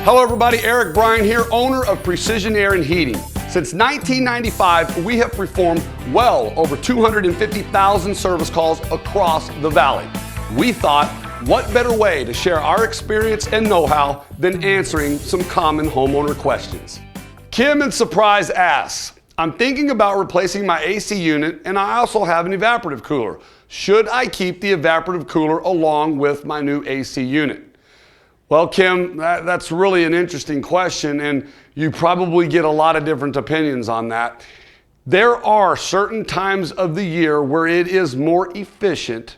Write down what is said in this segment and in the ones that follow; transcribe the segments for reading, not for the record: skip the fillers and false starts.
Hello everybody, Eric Bryan here, owner of Precision Air and Heating. Since 1995, we have performed well over 250,000 service calls across the valley. We thought, what better way to share our experience and know-how than answering some common homeowner questions? Kim in Surprise asks, I'm thinking about replacing my AC unit and I also have an evaporative cooler. Should I keep the evaporative cooler along with my new AC unit? Well, Kim, that's really an interesting question, and you probably get a lot of different opinions on that. There are certain times of the year where it is more efficient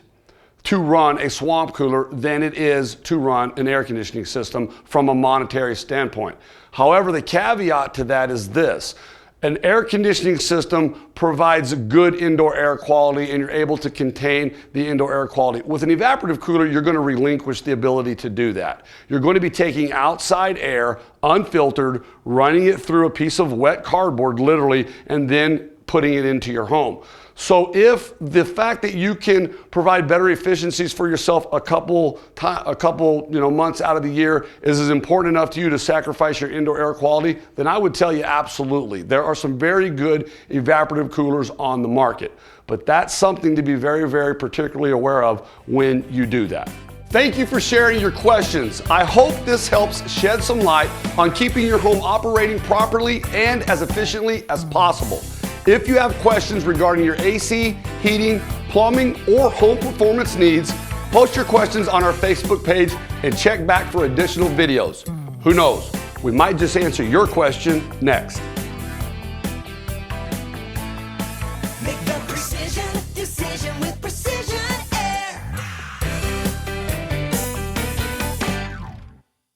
to run a swamp cooler than it is to run an air conditioning system from a monetary standpoint. However, the caveat to that is this. An air conditioning system provides good indoor air quality and you're able to contain the indoor air quality. With an evaporative cooler, you're going to relinquish the ability to do that. You're going to be taking outside air, unfiltered, running it through a piece of wet cardboard, literally, and then putting it into your home. So if the fact that you can provide better efficiencies for yourself a couple months out of the year is as important enough to you to sacrifice your indoor air quality, then I would tell you absolutely. There are some very good evaporative coolers on the market, but that's something to be very, very particularly aware of when you do that. Thank you for sharing your questions. I hope this helps shed some light on keeping your home operating properly and as efficiently as possible. If you have questions regarding your AC, heating, plumbing, or home performance needs, post your questions on our Facebook page and check back for additional videos. Who knows, we might just answer your question next.